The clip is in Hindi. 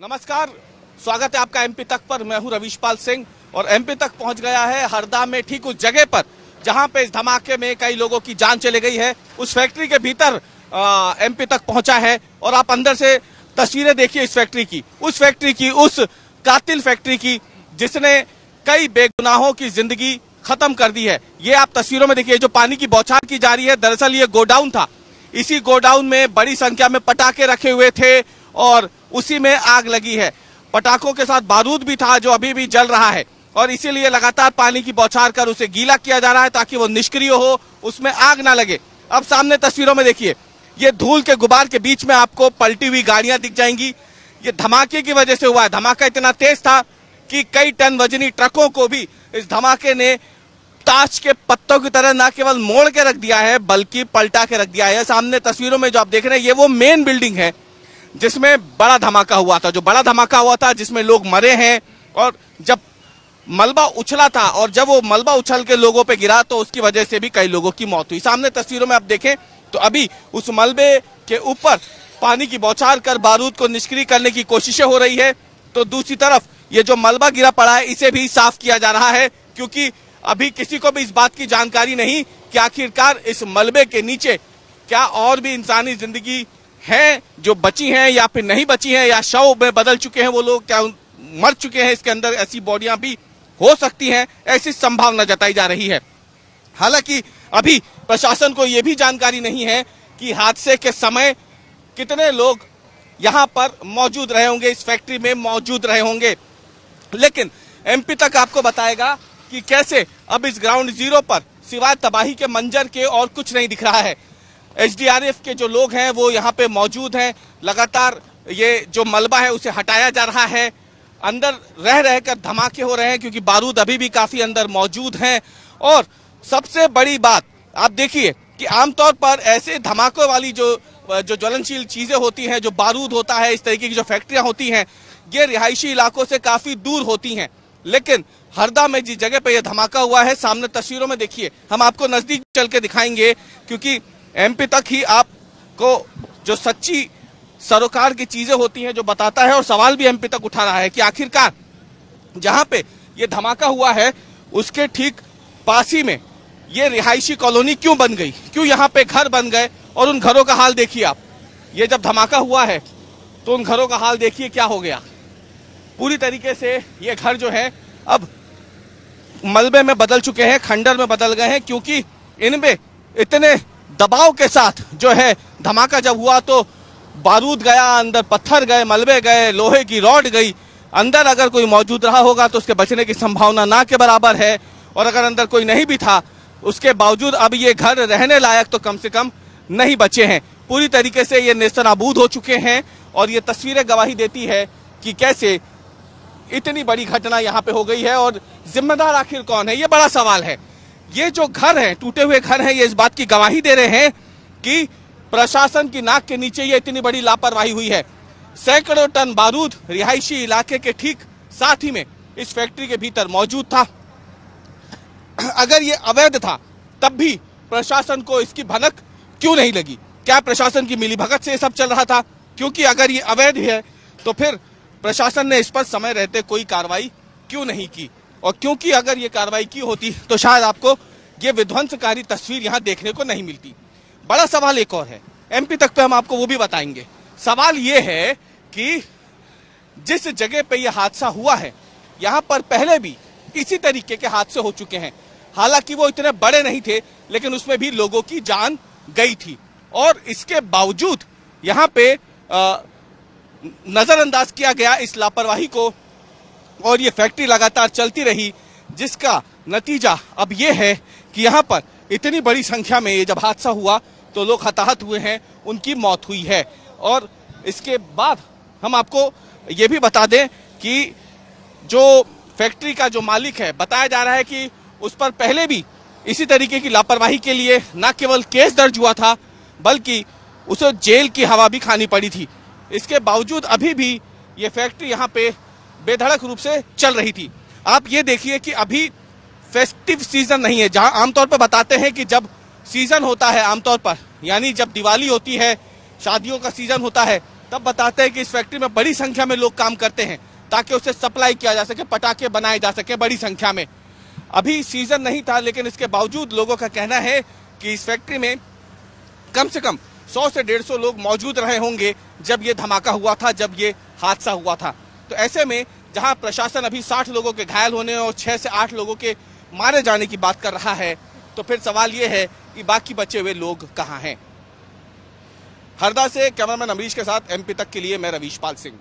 नमस्कार, स्वागत है आपका एमपी तक पर। मैं हूं रविशपाल सिंह और एमपी तक पहुंच गया है हरदा में, ठीक उस जगह पर जहां पे इस धमाके में कई लोगों की जान चली गई है। उस फैक्ट्री के भीतर एमपी तक पहुंचा है और आप अंदर से तस्वीरें देखिए इस फैक्ट्री की, उस फैक्ट्री की, उस कातिल फैक्ट्री की जिसने कई बेगुनाहों की जिंदगी खत्म कर दी है। ये आप तस्वीरों में देखिए, जो पानी की बौछार की जा रही है, दरअसल ये गोडाउन था। इसी गोडाउन में बड़ी संख्या में पटाखे रखे हुए थे और उसी में आग लगी है। पटाखों के साथ बारूद भी था जो अभी भी जल रहा है और इसीलिए लगातार पानी की बौछार कर उसे गीला किया जा रहा है ताकि वो निष्क्रिय हो, उसमें आग ना लगे। अब सामने तस्वीरों में देखिए, ये धूल के गुबार के बीच में आपको पलटी हुई गाड़ियां दिख जाएंगी। ये धमाके की वजह से हुआ है। धमाका इतना तेज था कि कई टन वजनी ट्रकों को भी इस धमाके ने ताश के पत्तों की तरह न केवल मोड़ के रख दिया है बल्कि पलटा के रख दिया है। सामने तस्वीरों में जो आप देख रहे हैं, ये वो मेन बिल्डिंग है जिसमें बड़ा धमाका हुआ था, जो बड़ा धमाका हुआ था जिसमें लोग मरे हैं। और जब मलबा उछला था और जब वो मलबा उछल के लोगों पे गिरा तो उसकी वजह से भी कई लोगों की मौत हुई। सामने तस्वीरों में आप देखें तो अभी उस मलबे के ऊपर पानी की बौछार कर बारूद को निष्क्रिय करने की कोशिशें हो रही है, तो दूसरी तरफ ये जो मलबा गिरा पड़ा है इसे भी साफ किया जा रहा है, क्योंकि अभी किसी को भी इस बात की जानकारी नहीं कि आखिरकार इस मलबे के नीचे क्या और भी इंसानी जिंदगी है जो बची हैं या फिर नहीं बची हैं, या शव में बदल चुके हैं वो लोग, क्या मर चुके हैं। इसके अंदर ऐसी बॉडियां भी हो सकती हैं, ऐसी संभावना जताई जा रही है। हालांकि अभी प्रशासन को यह भी जानकारी नहीं है कि हादसे के समय कितने लोग यहां पर मौजूद रहे होंगे, इस फैक्ट्री में मौजूद रहे होंगे। लेकिन एमपी तक आपको बताएगा कि कैसे अब इस ग्राउंड जीरो पर सिवाय तबाही के मंजर के और कुछ नहीं दिख रहा है। एसडीआरएफ के जो लोग हैं वो यहाँ पे मौजूद हैं। लगातार ये जो मलबा है उसे हटाया जा रहा है। अंदर रह रहकर धमाके हो रहे हैं क्योंकि बारूद अभी भी काफी अंदर मौजूद हैं। और सबसे बड़ी बात आप देखिए कि आमतौर पर ऐसे धमाकों वाली जो ज्वलनशील चीजें होती हैं, जो बारूद होता है, इस तरीके की जो फैक्ट्रियां होती हैं, ये रिहायशी इलाकों से काफी दूर होती हैं। लेकिन हरदा में जिस जगह पे यह धमाका हुआ है, सामने तस्वीरों में देखिए, हम आपको नजदीक चल के दिखाएंगे क्योंकि एमपी तक ही आपको जो सच्ची सरोकार की चीजें होती हैं जो बताता है। और सवाल भी एमपी तक उठा रहा है कि आखिरकार जहां पे ये धमाका हुआ है उसके ठीक पास ही में ये रिहायशी कॉलोनी क्यों बन गई, क्यों यहाँ पे घर बन गए। और उन घरों का हाल देखिए आप, ये जब धमाका हुआ है तो उन घरों का हाल देखिए क्या हो गया। पूरी तरीके से ये घर जो है अब मलबे में बदल चुके हैं, खंडर में बदल गए हैं, क्योंकि इनमें इतने दबाव के साथ जो है धमाका जब हुआ तो बारूद गया, अंदर पत्थर गए, मलबे गए, लोहे की रॉड गई। अंदर अगर कोई मौजूद रहा होगा तो उसके बचने की संभावना ना के बराबर है, और अगर अंदर कोई नहीं भी था उसके बावजूद अब ये घर रहने लायक तो कम से कम नहीं बचे हैं। पूरी तरीके से ये नेस्तनाबूद हो चुके हैं और ये तस्वीरें गवाही देती है कि कैसे इतनी बड़ी घटना यहाँ पे हो गई है। और जिम्मेदार आखिर कौन है, ये बड़ा सवाल है। ये जो घर हैं, टूटे हुए घर हैं, ये इस बात की गवाही दे रहे हैं कि प्रशासन की नाक के नीचे ये इतनी बड़ी लापरवाही हुई है। सैकड़ों टन बारूद रिहायशी इलाके के ठीक साथ ही में इस फैक्ट्री के भीतर मौजूद था। अगर ये अवैध था तब भी प्रशासन को इसकी भनक क्यों नहीं लगी? क्या प्रशासन की मिलीभगत से ये सब चल रहा था? क्योंकि अगर ये अवैध है तो फिर प्रशासन ने इस पर समय रहते कोई कार्रवाई क्यों नहीं की? और क्योंकि अगर ये कार्रवाई की होती तो शायद आपको ये विध्वंसकारी तस्वीर यहाँ देखने को नहीं मिलती। बड़ा सवाल एक और है, एमपी तक पे हम आपको वो भी बताएंगे। सवाल ये है कि जिस जगह पे ये हादसा हुआ है यहाँ पर पहले भी इसी तरीके के हादसे हो चुके हैं। हालांकि वो इतने बड़े नहीं थे लेकिन उसमें भी लोगों की जान गई थी, और इसके बावजूद यहाँ पे नजरअंदाज किया गया इस लापरवाही को, और ये फैक्ट्री लगातार चलती रही, जिसका नतीजा अब ये है कि यहाँ पर इतनी बड़ी संख्या में ये जब हादसा हुआ तो लोग हताहत हुए हैं, उनकी मौत हुई है। और इसके बाद हम आपको ये भी बता दें कि जो फैक्ट्री का जो मालिक है, बताया जा रहा है कि उस पर पहले भी इसी तरीके की लापरवाही के लिए न केवल केस दर्ज हुआ था बल्कि उसे जेल की हवा भी खानी पड़ी थी। इसके बावजूद अभी भी ये फैक्ट्री यहाँ पे बेधड़क रूप से चल रही थी। आप ये देखिए कि अभी फेस्टिव सीजन नहीं है, जहां आमतौर पर बताते हैं कि जब सीजन होता है आमतौर पर, यानी जब दिवाली होती है, शादियों का सीजन होता है, तब बताते हैं कि इस फैक्ट्री में बड़ी संख्या में लोग काम करते हैं ताकि उसे सप्लाई किया जा सके, पटाखे बनाए जा सके बड़ी संख्या में। अभी सीजन नहीं था, लेकिन इसके बावजूद लोगों का कहना है कि इस फैक्ट्री में कम से कम 100 से 150 लोग मौजूद रहे होंगे जब ये धमाका हुआ था, जब ये हादसा हुआ था। तो ऐसे में जहां प्रशासन अभी 60 लोगों के घायल होने और 6 से 8 लोगों के मारे जाने की बात कर रहा है, तो फिर सवाल ये है कि बाकी बचे हुए लोग कहां हैं। हरदा से कैमरामैन अमरीश के साथ MP तक के लिए मैं रवीश पाल सिंह।